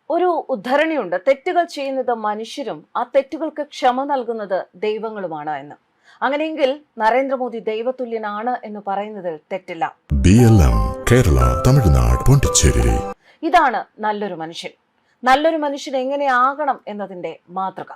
ഒരു ഉദ്ധരണിയുണ്ട്, തെറ്റുകൾ ചെയ്യുന്നത് മനുഷ്യരും ആ തെറ്റുകൾക്ക് ക്ഷമ നൽകുന്നത് ദൈവങ്ങളുമാണ് എന്ന്. അങ്ങനെയെങ്കിൽ നരേന്ദ്രമോദി ദൈവതുല്യനാണ് എന്ന് പറയുന്നതിൽ തെറ്റില്ല. BLM കേരള, തമിഴ്നാട്, പോണ്ടിച്ചേരി. ഇതാണ് നല്ലൊരു മനുഷ്യൻ. നല്ലൊരു മനുഷ്യൻ എങ്ങനെയാകണം എന്നതിന്റെ മാതൃക.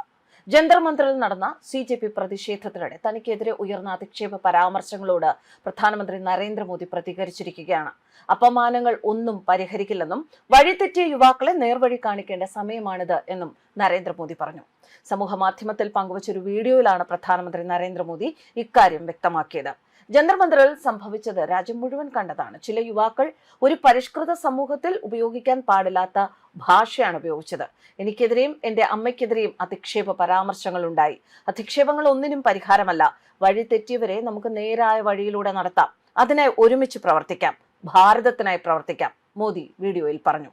ജന്തർ മന്ദിറിൽ നടന്ന CJP പ്രതിഷേധത്തിനിടെ തനിക്കെതിരെ ഉയർന്ന അധിക്ഷേപ പരാമർശങ്ങളോട് പ്രധാനമന്ത്രി നരേന്ദ്രമോദി പ്രതികരിച്ചിരിക്കുകയാണ്. അപമാനങ്ങൾ ഒന്നും പരിഹരിക്കില്ലെന്നും വഴിതെറ്റിയ യുവാക്കളെ നേർവഴി കാണിക്കേണ്ട സമയമാണിത് എന്നും നരേന്ദ്രമോദി പറഞ്ഞു. സമൂഹ മാധ്യമത്തിൽ പങ്കുവച്ചൊരു വീഡിയോയിലാണ് പ്രധാനമന്ത്രി നരേന്ദ്രമോദി ഇക്കാര്യം വ്യക്തമാക്കിയത്. ജന്തർ മന്ദിറിൽ സംഭവിച്ചത് രാജ്യം മുഴുവൻ കണ്ടതാണ്. ചില യുവാക്കൾ ഒരു പരിഷ്കൃത സമൂഹത്തിൽ ഉപയോഗിക്കാൻ പാടില്ലാത്ത ഭാഷയാണ് ഉപയോഗിച്ചത്. എനിക്കെതിരെയും എന്റെ അമ്മയ്ക്കെതിരെയും അധിക്ഷേപ പരാമർശങ്ങൾ ഉണ്ടായി. അധിക്ഷേപങ്ങൾ ഒന്നിനും പരിഹാരമല്ല. വഴി തെറ്റിയവരെ നമുക്ക് നേരായ വഴിയിലൂടെ നടത്താം. അതിനായി ഒരുമിച്ച് പ്രവർത്തിക്കാം. ഭാരതത്തിനായി പ്രവർത്തിക്കാം, മോദി വീഡിയോയിൽ പറഞ്ഞു.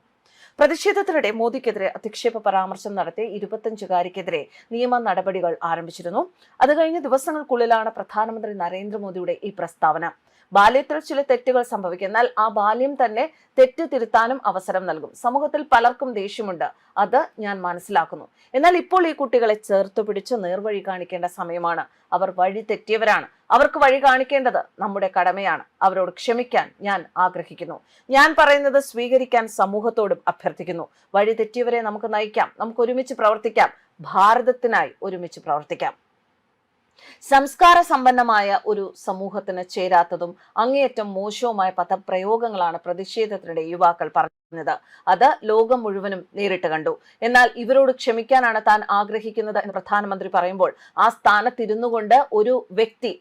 പ്രതിഷേധത്തിനിടെ മോദിക്കെതിരെ അധിക്ഷേപ പരാമർശം നടത്തിയ 25-കാരിക്കെതിരെ നിയമ നടപടികൾ ആരംഭിച്ചിരുന്നു. അത് കഴിഞ്ഞ ദിവസങ്ങൾക്കുള്ളിലാണ് പ്രധാനമന്ത്രി നരേന്ദ്രമോദിയുടെ ഈ പ്രസ്താവന. ബാല്യത്തിൽ ചില തെറ്റുകൾ സംഭവിക്കും, എന്നാൽ ആ ബാല്യം തന്നെ തെറ്റ് തിരുത്താനും അവസരം നൽകും. സമൂഹത്തിൽ പലർക്കും ദേഷ്യമുണ്ട്, അത് ഞാൻ മനസ്സിലാക്കുന്നു. എന്നാൽ ഇപ്പോൾ ഈ കുട്ടികളെ ചേർത്ത് പിടിച്ച് നേർവഴി കാണിക്കേണ്ട സമയമാണ്. അവർ വഴി തെറ്റിയവരാണ്. അവർക്ക് വഴി കാണിക്കേണ്ടത് നമ്മുടെ കടമയാണ്. അവരോട് ക്ഷമിക്കാൻ ഞാൻ ആഗ്രഹിക്കുന്നു. ഞാൻ പറയുന്നത് സ്വീകരിക്കാൻ സമൂഹത്തോടും അഭ്യർത്ഥിക്കുന്നു. വഴി തെറ്റിയവരെ നമുക്ക് നയിക്കാം. നമുക്ക് ഒരുമിച്ച് പ്രവർത്തിക്കാം. ഭാരതത്തിനായി ഒരുമിച്ച് പ്രവർത്തിക്കാം. സംസ്കാര സമ്പന്നമായ ഒരു സമൂഹത്തിന് ചേരാത്തതും അങ്ങേയറ്റം മോശവുമായ പദപ്രയോഗങ്ങളാണ് പ്രതിഷേധത്തിനിടെ യുവാക്കൾ പറഞ്ഞത്. അത് ലോകം മുഴുവനും നേരിട്ട് കണ്ടു. എന്നാൽ ഇവരോട് ക്ഷമിക്കാനാണ് താൻ ആഗ്രഹിക്കുന്നത് എന്ന് പ്രധാനമന്ത്രി പറയുമ്പോൾ ആ സ്ഥാനത്തിരുന്നു കൊണ്ട്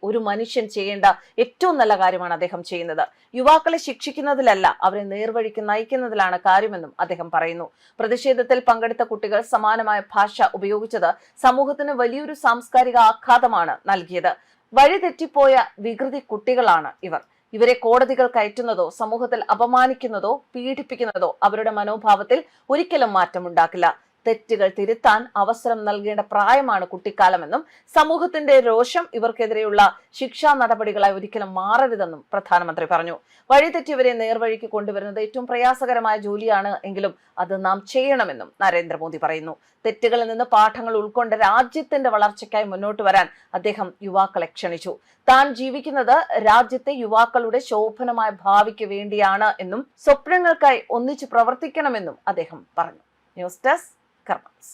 ഒരു മനുഷ്യൻ ചെയ്യേണ്ട ഏറ്റവും നല്ല കാര്യമാണ് അദ്ദേഹം ചെയ്യുന്നത്. യുവാക്കളെ ശിക്ഷിക്കുന്നതിലല്ല, അവരെ നേർവഴിക്ക് നയിക്കുന്നതിലാണ് കാര്യമെന്നും അദ്ദേഹം പറയുന്നു. പ്രതിഷേധത്തിൽ പങ്കെടുത്ത കുട്ടികൾ സമാനമായ ഭാഷ ഉപയോഗിച്ചത് സമൂഹത്തിന് വലിയൊരു സാംസ്കാരിക ആഘാതമാണ് നൽകിയത്. വഴിതെറ്റിപ്പോയ വികൃതി കുട്ടികളാണ് ഇവർ. ഇവരെ കോടതികൾ കയറ്റുന്നതോ സമൂഹത്തിൽ അപമാനിക്കുന്നതോ പീഡിപ്പിക്കുന്നതോ അവരുടെ മനോഭാവത്തിൽ ഒരിക്കലും മാറ്റമുണ്ടാക്കില്ല. തെറ്റുകൾ തിരുത്താൻ അവസരം നൽകേണ്ട പ്രായമാണ് കുട്ടിക്കാലമെന്നും സമൂഹത്തിന്റെ രോഷം ഇവർക്കെതിരെയുള്ള ശിക്ഷാ നടപടികളായി ഒരിക്കലും മാറരുതെന്നും പ്രധാനമന്ത്രി പറഞ്ഞു. വഴിതെറ്റിയവരെ നേർവഴിക്ക് കൊണ്ടുവരുന്നത് ഏറ്റവും പ്രയാസകരമായ ജോലിയാണ് എങ്കിലും അത് നാം ചെയ്യണമെന്നും നരേന്ദ്രമോദി പറയുന്നു. തെറ്റുകളിൽ നിന്ന് പാഠങ്ങൾ ഉൾക്കൊണ്ട് രാജ്യത്തിന്റെ വളർച്ചയ്ക്കായി മുന്നോട്ട് വരാൻ അദ്ദേഹം യുവാക്കളെ ക്ഷണിച്ചു. താൻ ജീവിക്കുന്നത് രാജ്യത്തെ യുവാക്കളുടെ ശോഭനമായ ഭാവിക്ക് വേണ്ടിയാണ് എന്നും സ്വപ്നങ്ങൾക്കായി ഒന്നിച്ചു പ്രവർത്തിക്കണമെന്നും അദ്ദേഹം പറഞ്ഞു. News desk കർമ്മസ്.